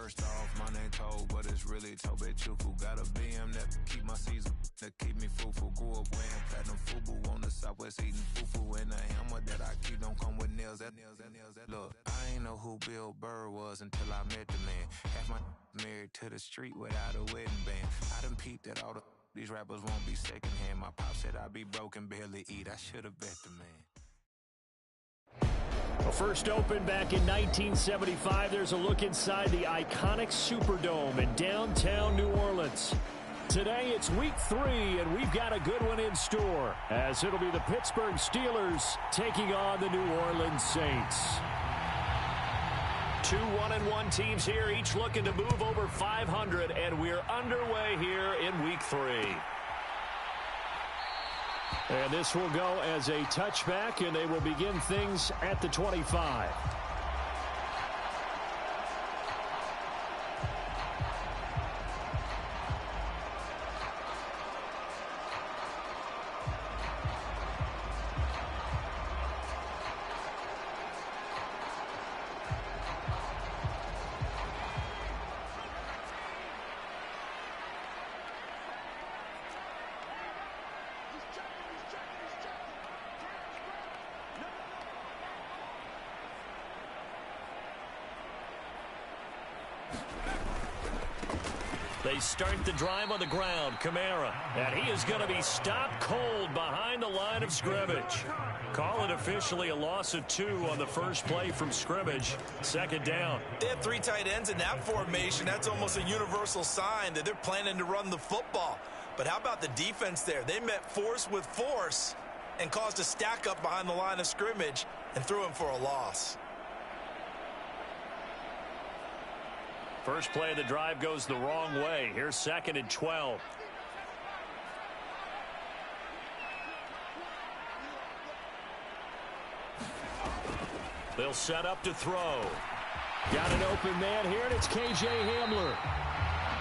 First off, my name Toad, but it's really Tobe Chuku. Got a BM that keep my season, that keep me fruitful. Grew up wearing platinum FUBU on the Southwest eating fufu. And the hammer that I keep don't come with nails. Look, I ain't know who Bill Burr was until I met the man. Half my married to the street without a wedding band. I done peeped that all these rappers won't be secondhand. My pop said I'd be broken, barely eat. I should have bet the man. Well, first opened back in 1975. There's a look inside the iconic Superdome in downtown New Orleans. Today it's week 3, and we've got a good one in store, as it'll be the Pittsburgh Steelers taking on the New Orleans Saints. 2 1-1 teams here, each looking to move over 500, and we're underway here in week 3. And this will go as a touchback, and they will begin things at the 25. They start the drive on the ground. Kamara, and he is going to be stopped cold behind the line of scrimmage. Call it officially a loss of 2 on the first play from scrimmage. Second down. They have 3 tight ends in that formation. That's almost a universal sign that they're planning to run the football. But how about the defense there? They met force with force and caused a stack up behind the line of scrimmage and threw him for a loss. First play of the drive goes the wrong way. Here's 2nd and 12. They'll set up to throw. Got an open man here, and it's K.J. Hamler.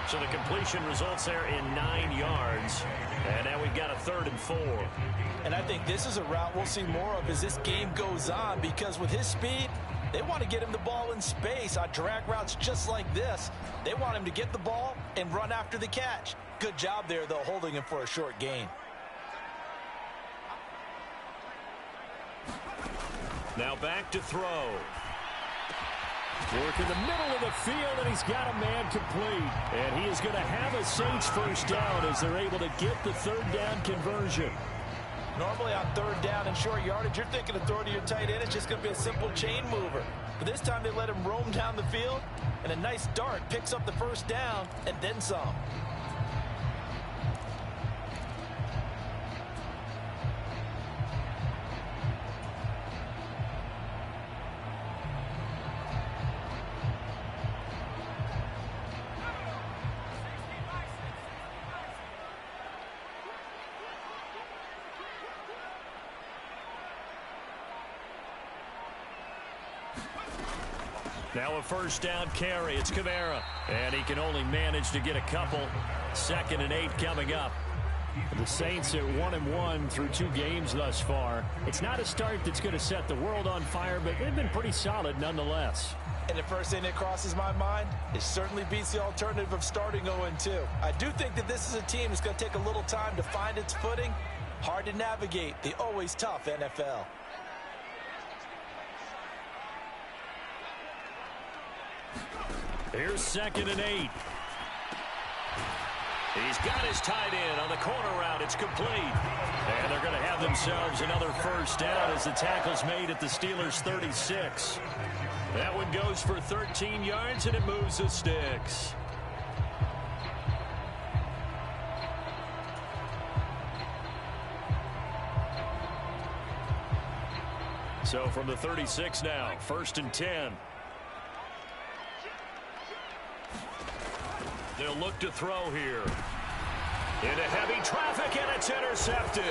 So the completion results there in 9 yards. And now we've got a 3rd and 4. And I think this is a route we'll see more of as this game goes on, because with his speed, they want to get him the ball in space on drag routes just like this. They want him to get the ball and run after the catch. Good job there, though, holding him for a short gain. Now back to throw. Work in the middle of the field, and he's got a man complete. And he is going to have a Saints first down as they're able to get the 3rd down conversion. Normally on 3rd down and short yardage, you're thinking of throwing to your tight end. It's just going to be a simple chain mover. But this time they let him roam down the field, and a nice dart picks up the first down and then some. Now a first down carry. It's Kamara. And he can only manage to get a couple. 2nd and 8 coming up. The Saints are 1-1 through 2 games thus far. It's not a start that's going to set the world on fire, but they've been pretty solid nonetheless. And the first thing that crosses my mind, it certainly beats the alternative of starting 0-2. I do think that this is a team that's going to take a little time to find its footing. Hard to navigate the always tough NFL. Here's 2nd and 8. He's got his tight end on the corner route. It's complete. And they're going to have themselves another first down as the tackle's made at the Steelers' 36. That one goes for 13 yards, and it moves the sticks. So from the 36 now, 1st and 10. They'll look to throw here. Into heavy traffic, and it's intercepted.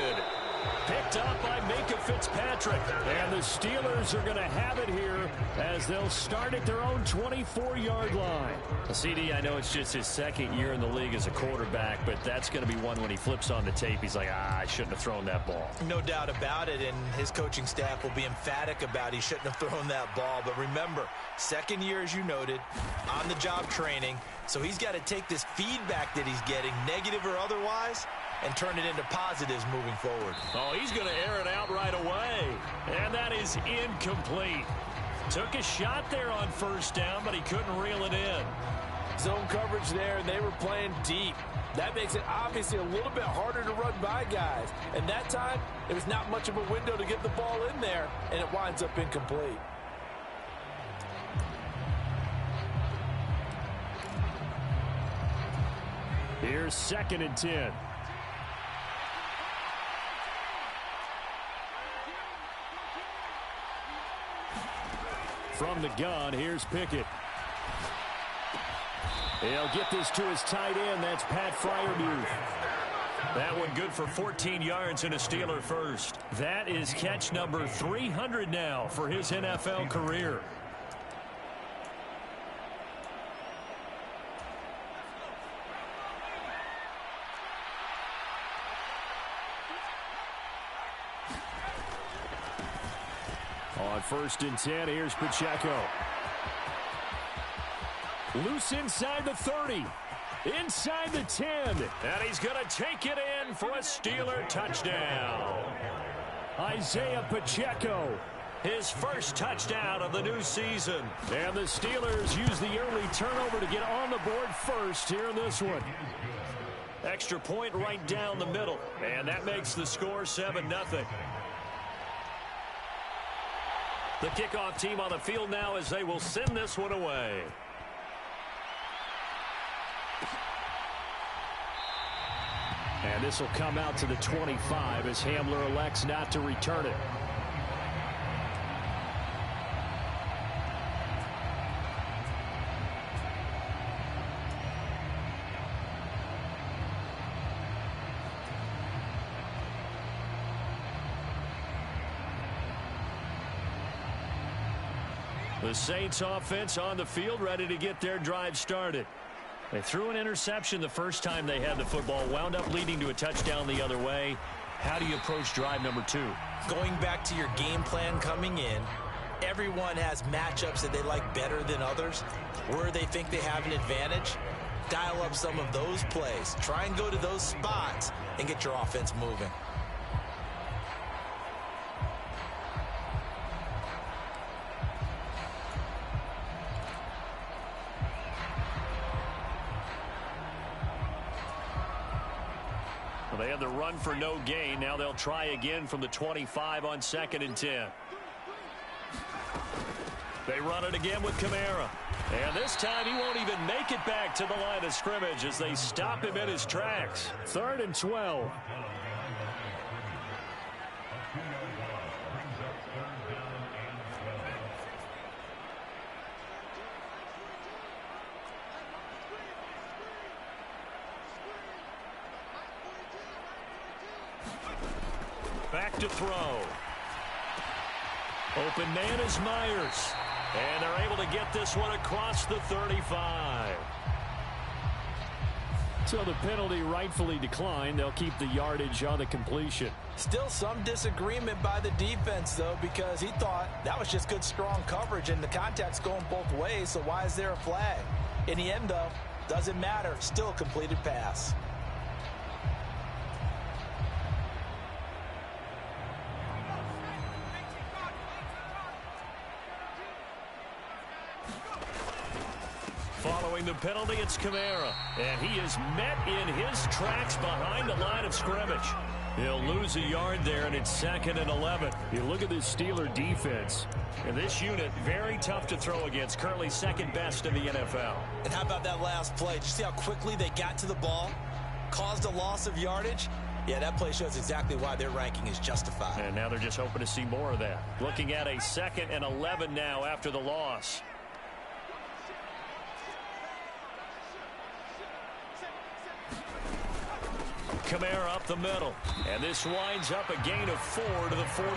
Picked up by Minkah Fitzpatrick. And the Steelers are going to have it here as they'll start at their own 24-yard line. CD, I know it's just his second year in the league as a quarterback, but that's going to be one when he flips on the tape. He's like, I shouldn't have thrown that ball. No doubt about it, and his coaching staff will be emphatic about he shouldn't have thrown that ball. But remember, second year, as you noted, on-the-job training, so he's got to take this feedback that he's getting, negative or otherwise, and turn it into positives moving forward. Oh, he's going to air it out right away. And that is incomplete. Took a shot there on first down, but he couldn't reel it in. Zone coverage there, and they were playing deep. That makes it obviously a little bit harder to run by guys. And that time, there was not much of a window to get the ball in there, and it winds up incomplete. Here's 2nd and 10. From the gun, here's Pickett. He'll get this to his tight end. That's Pat Freiermuth. That one good for 14 yards and a Steeler first. That is catch number 300 now for his NFL career. On 1st and 10, here's Pacheco. Loose inside the 30. Inside the 10. And he's going to take it in for a Steeler touchdown. Isaiah Pacheco. His first touchdown of the new season. And the Steelers use the early turnover to get on the board first here in this one. Extra point right down the middle. And that makes the score 7-0. The kickoff team on the field now as they will send this one away. And this will come out to the 25 as Hamler elects not to return it. The Saints offense on the field, ready to get their drive started. They threw an interception the first time they had the football, wound up leading to a touchdown the other way. How do you approach drive number 2? Going back to your game plan coming in, everyone has matchups that they like better than others. Where they think they have an advantage, dial up some of those plays. Try and go to those spots and get your offense moving. They had the run for no gain. Now they'll try again from the 25 on 2nd and 10. They run it again with Kamara. And this time he won't even make it back to the line of scrimmage as they stop him in his tracks. 3rd and 12. Back to throw. Open man is Myers. And they're able to get this one across the 35. So the penalty rightfully declined. They'll keep the yardage on the completion. Still some disagreement by the defense, though, because he thought that was just good, strong coverage, and the contact's going both ways, so why is there a flag? In the end, though, doesn't matter. Still a completed pass. Following the penalty, it's Kamara. And he is met in his tracks behind the line of scrimmage. He'll lose a yard there, and it's 2nd and 11. You look at this Steeler defense. And this unit, very tough to throw against. Currently 2nd best in the NFL. And how about that last play? Did you see how quickly they got to the ball? Caused a loss of yardage? Yeah, that play shows exactly why their ranking is justified. And now they're just hoping to see more of that. Looking at a 2nd and 11 now after the loss. Kamara up the middle. And this winds up a gain of 4 to the 41.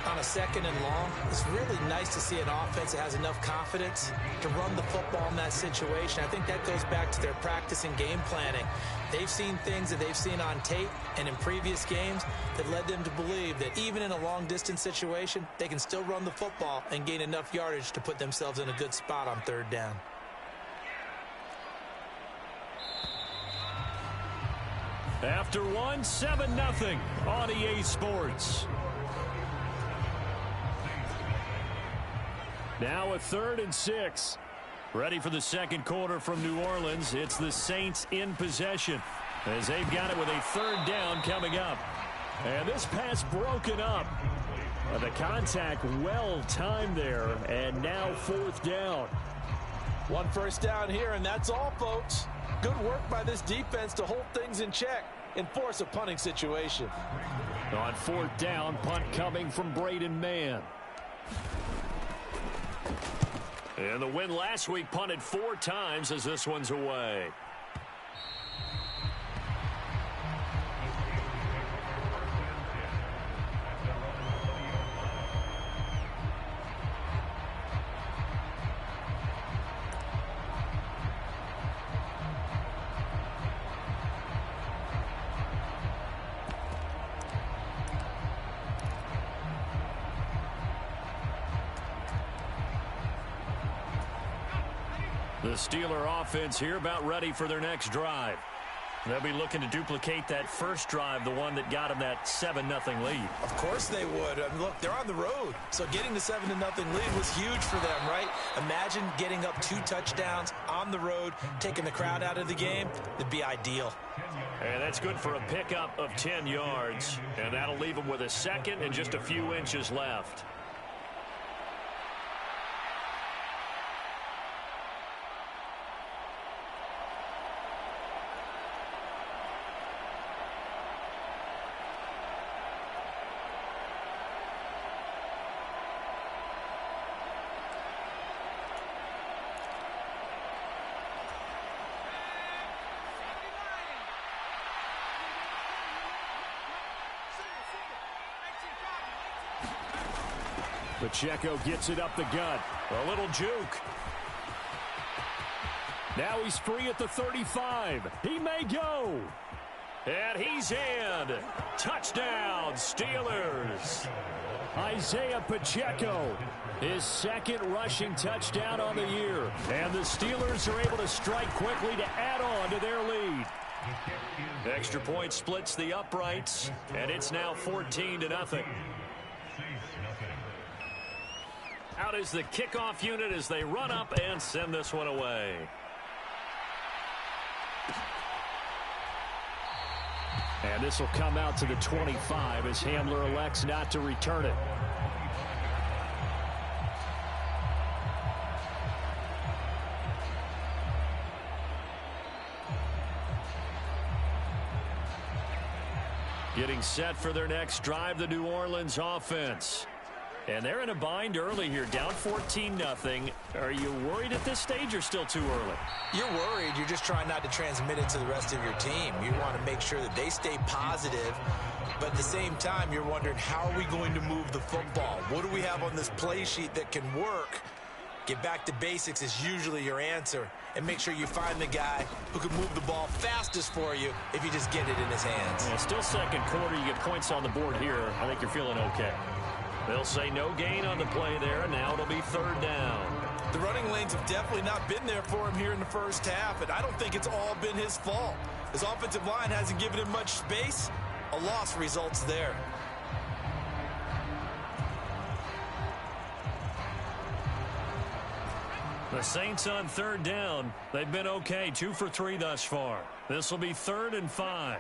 On a 2nd and long, it's really nice to see an offense that has enough confidence to run the football in that situation. I think that goes back to their practice and game planning. They've seen things that they've seen on tape and in previous games that led them to believe that even in a long-distance situation, they can still run the football and gain enough yardage to put themselves in a good spot on 3rd down. After 1, 7-0 on EA Sports. Now a 3rd and 6. Ready for the second quarter from New Orleans. It's the Saints in possession as they've got it with a 3rd down coming up. And this pass broken up. The contact well timed there, and now 4th down. 1 first down here, and that's all, folks. Good work by this defense to hold things in check and force a punting situation. On 4th down, punt coming from Braden Mann. And the win last week punted 4 times as this one's away. The Steeler offense here about ready for their next drive. They'll be looking to duplicate that first drive, the one that got them that 7-0 lead. Of course they would. I mean, look, they're on the road. So getting the 7-0 lead was huge for them, right? Imagine getting up 2 touchdowns on the road, taking the crowd out of the game. It'd be ideal. And that's good for a pickup of 10 yards. And that'll leave them with a 2nd and just a few inches left. Pacheco gets it up the gut. A little juke. Now he's free at the 35. He may go. And he's in. Touchdown, Steelers. Isaiah Pacheco, his 2nd rushing touchdown on the year. And the Steelers are able to strike quickly to add on to their lead. Extra point splits the uprights, and it's now 14-0. Out is the kickoff unit as they run up and send this one away. And this will come out to the 25 as Hamler elects not to return it. Getting set for their next drive, the New Orleans offense. And they're in a bind early here, down 14-0. Are you worried at this stage or still too early? You're worried. You're just trying not to transmit it to the rest of your team. You want to make sure that they stay positive, but at the same time, you're wondering, how are we going to move the football? What do we have on this play sheet that can work? Get back to basics is usually your answer, and make sure you find the guy who can move the ball fastest for you if you just get it in his hands. Yeah, still second quarter. You get points on the board here. I think you're feeling okay. They'll say no gain on the play there, and now it'll be 3rd down. The running lanes have definitely not been there for him here in the first half, and I don't think it's all been his fault. His offensive line hasn't given him much space. A loss results there. The Saints on 3rd down. They've been okay, 2 for 3 thus far. This will be 3rd and 5.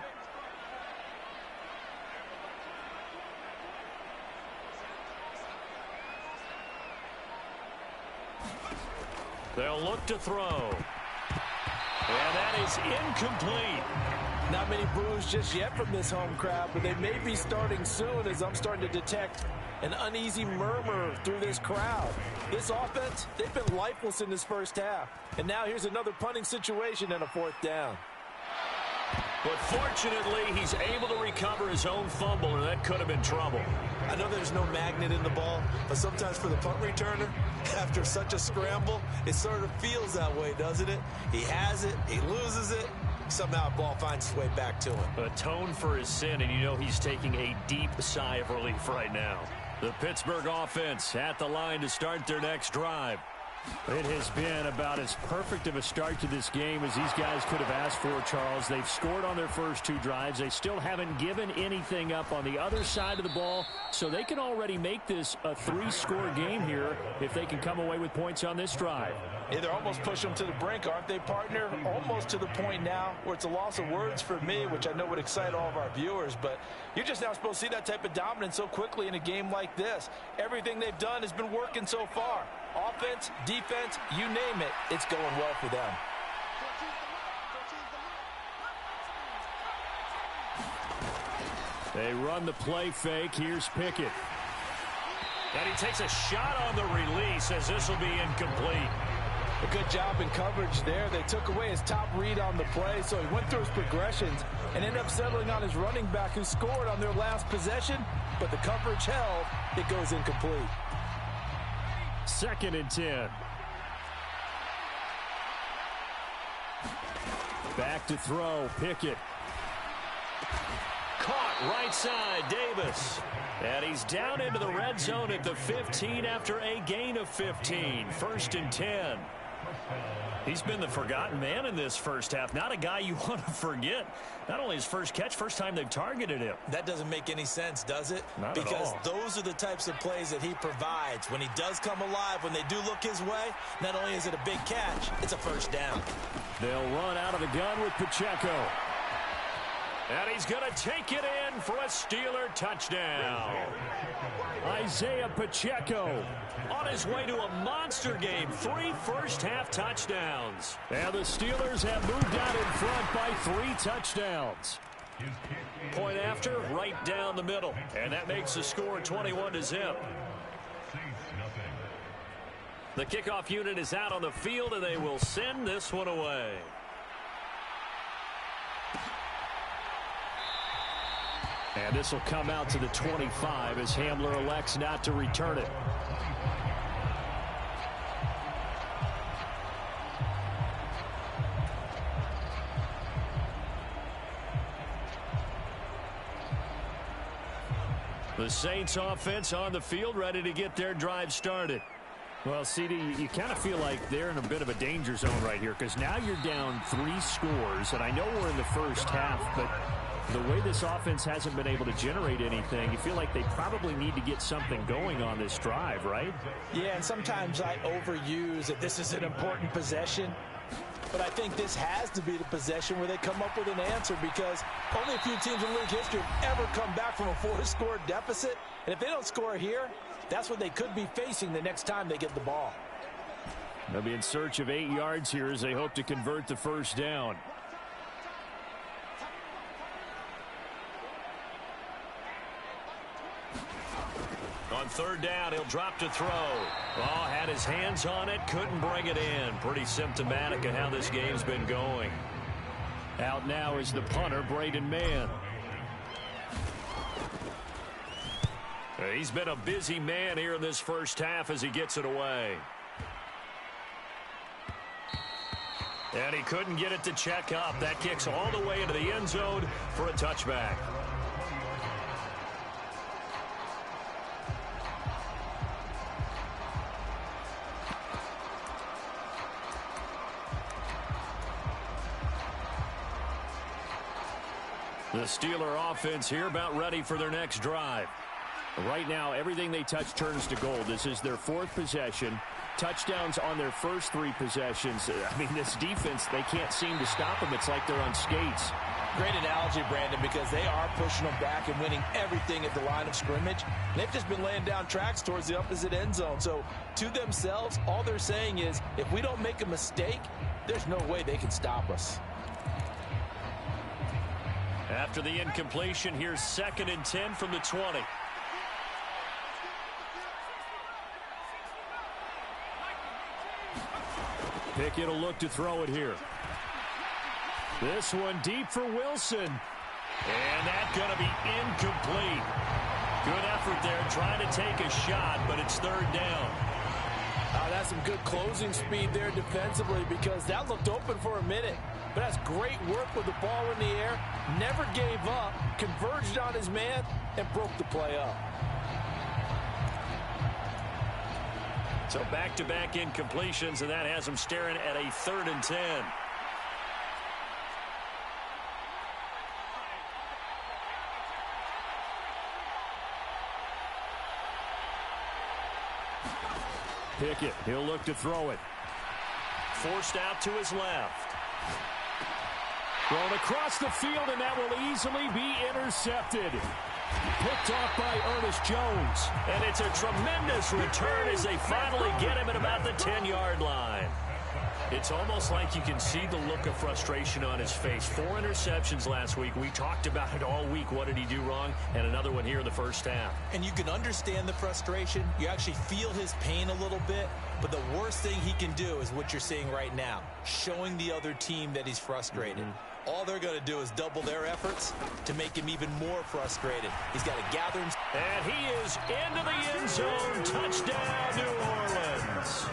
They'll look to throw. And that is incomplete. Not many boos just yet from this home crowd, but they may be starting soon as I'm starting to detect an uneasy murmur through this crowd. This offense, they've been lifeless in this first half. And now here's another punting situation and a 4th down. But fortunately, he's able to recover his own fumble, and that could have been trouble. I know there's no magnet in the ball, but sometimes for the punt returner, after such a scramble, it sort of feels that way, doesn't it? He has it, he loses it, somehow the ball finds its way back to him. Atone for his sin, and you know he's taking a deep sigh of relief right now. The Pittsburgh offense at the line to start their next drive. It has been about as perfect of a start to this game as these guys could have asked for, Charles. They've scored on their first 2 drives. They still haven't given anything up on the other side of the ball, so they can already make this a 3-score game here if they can come away with points on this drive. Yeah, they're almost pushing them to the brink, aren't they, partner? Almost to the point now where it's a loss of words for me, which I know would excite all of our viewers, but you're just now supposed to see that type of dominance so quickly in a game like this. Everything they've done has been working so far. Offense, defense, you name it, it's going well for them. They run the play fake. Here's Pickett. And he takes a shot on the release as this will be incomplete. A good job in coverage there. They took away his top read on the play, so he went through his progressions and ended up settling on his running back who scored on their last possession, but the coverage held. It goes incomplete. 2nd and 10. Back to throw. Pickett. Caught right side. Davis. And he's down into the red zone at the 15 after a gain of 15. 1st and 10. He's been the forgotten man in this first half. Not a guy you want to forget. Not only his first catch, first time they've targeted him. That doesn't make any sense, does it? Not because at all. Those are the types of plays that he provides. When he does come alive, when they do look his way, not only is it a big catch, it's a first down. They'll run out of the gun with Pacheco. And he's going to take it in for a Steeler touchdown. Isaiah Pacheco on his way to a monster game. 3 first-half touchdowns. And the Steelers have moved out in front by 3 touchdowns. Point after, right down the middle. And that makes the score 21-0. The kickoff unit is out on the field, and they will send this one away. And this will come out to the 25 as Hamler elects not to return it. The Saints offense on the field, ready to get their drive started. Well, CD, you kind of feel like they're in a bit of a danger zone right here because now you're down 3 scores, and I know we're in the first half, but the way this offense hasn't been able to generate anything, you feel like they probably need to get something going on this drive, right? Yeah, and sometimes I overuse that this is an important possession. But I think this has to be the possession where they come up with an answer because only a few teams in league history have ever come back from a 4-score deficit. And if they don't score here, that's what they could be facing the next time they get the ball. They'll be in search of 8 yards here as they hope to convert the first down. On 3rd down, he'll drop to throw. Oh, had his hands on it, couldn't bring it in. Pretty symptomatic of how this game's been going. Out now is the punter, Braden Mann. He's been a busy man here in this first half as he gets it away. And he couldn't get it to check up. That kicks all the way into the end zone for a touchback. The Steeler offense here about ready for their next drive. Right now, everything they touch turns to gold. This is their 4th possession. Touchdowns on their first 3 possessions. I mean, this defense, they can't seem to stop them. It's like they're on skates. Great analogy, Brandon, because they are pushing them back and winning everything at the line of scrimmage. They've just been laying down tracks towards the opposite end zone. So, to themselves, all they're saying is, if we don't make a mistake, there's no way they can stop us. After the incompletion, here's 2nd and 10 from the 20. Pickett will look to throw it here. This one deep for Wilson. And that's going to be incomplete. Good effort there trying to take a shot, but it's third down. That's some good closing speed there defensively because that looked open for a minute. But that's great work with the ball in the air. Never gave up, converged on his man, and broke the play up. So back-to-back incompletions, and that has him staring at a 3rd and 10. Pickett, he'll look to throw it. Forced out to his left. Thrown across the field, and that will easily be intercepted. Picked off by Ernest Jones. And it's a tremendous return as they finally get him at about the 10-yard line. It's almost like you can see the look of frustration on his face. 4 interceptions last week. We talked about it all week. What did he do wrong? And another one here in the first half. And you can understand the frustration. You actually feel his pain a little bit. But the worst thing he can do is what you're seeing right now, showing the other team that he's frustrated. All they're going to do is double their efforts to make him even more frustrated. He's got to gather him. And he is into the end zone. Touchdown, New Orleans.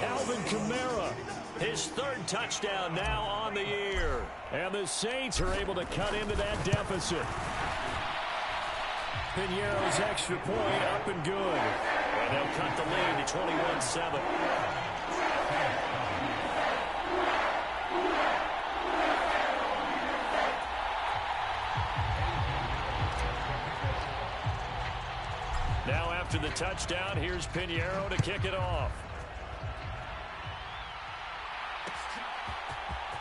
Alvin Kamara, his 3rd touchdown now on the year. And the Saints are able to cut into that deficit. Piñeiro's extra point up and good. And they'll cut the lead to 21-7. Now after the touchdown, here's Piñeiro to kick it off.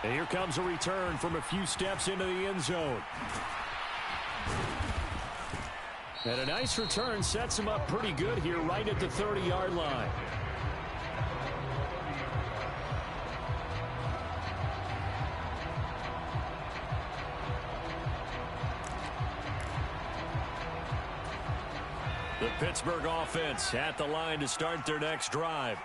And here comes a return from a few steps into the end zone. And a nice return sets him up pretty good here right at the 30-yard line. The Pittsburgh offense at the line to start their next drive.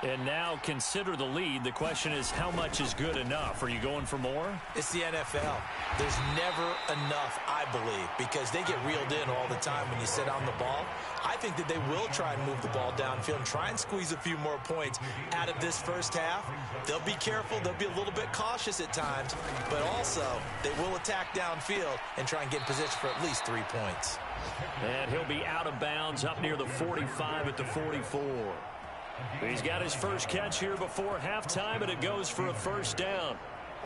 And now consider the lead. The question is, how much is good enough? Are you going for more? It's the NFL. There's never enough, I believe, because they get reeled in all the time when you sit on the ball. I think that they will try and move the ball downfield and try and squeeze a few more points out of this first half. They'll be careful. They'll be a little bit cautious at times, but also they will attack downfield and try and get in position for at least 3 points. And he'll be out of bounds up near the 45 at the 44. He's got his first catch here before halftime, and it goes for a first down.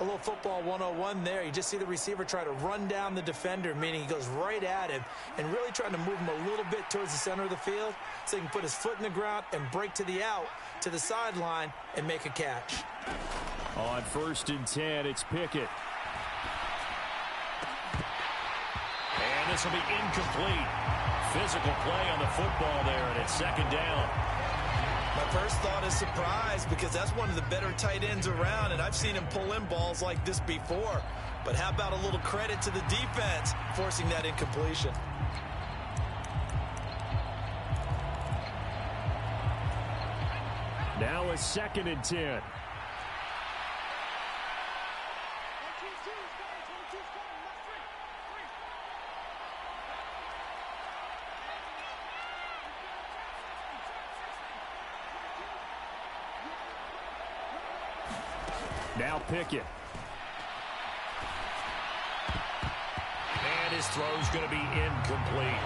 A little football 101 there. You just see the receiver try to run down the defender, meaning he goes right at him and really trying to move him a little bit towards the center of the field so he can put his foot in the ground and break to the out, to the sideline, and make a catch. On 1st and 10, it's Pickett. And this will be incomplete. Physical play on the football there, and it's 2nd down. My first thought is surprise because that's one of the better tight ends around, and I've seen him pull in balls like this before. But how about a little credit to the defense forcing that incompletion? Now a 2nd and 10. Now Pickett. And his throw's going to be incomplete.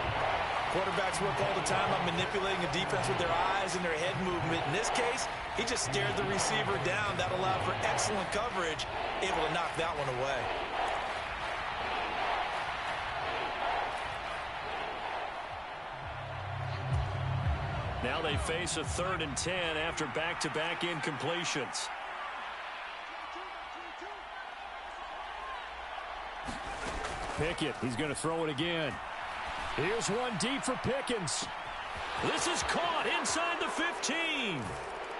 Quarterbacks work all the time on manipulating a defense with their eyes and their head movement. In this case, he just stared the receiver down. That allowed for excellent coverage, able to knock that one away. Now they face a 3rd and 10 after back-to-back incompletions. Pickett, he's going to throw it again. Here's one deep for Pickens. This is caught inside the 15.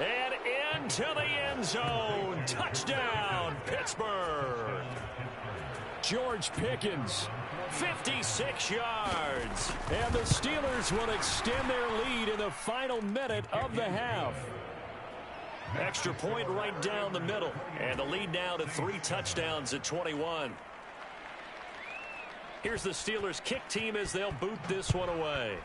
And into the end zone. Touchdown, Pittsburgh. George Pickens, 56 yards. And the Steelers will extend their lead in the final minute of the half. Extra point right down the middle. And the lead now to 3 touchdowns at 21. Here's the Steelers' kick team as they'll boot this one away.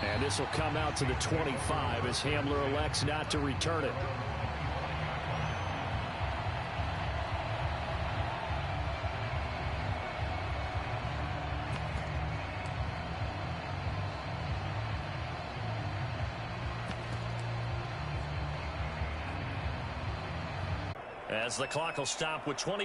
And this will come out to the 25 as Hamler elects not to return it. As the clock will stop with 20.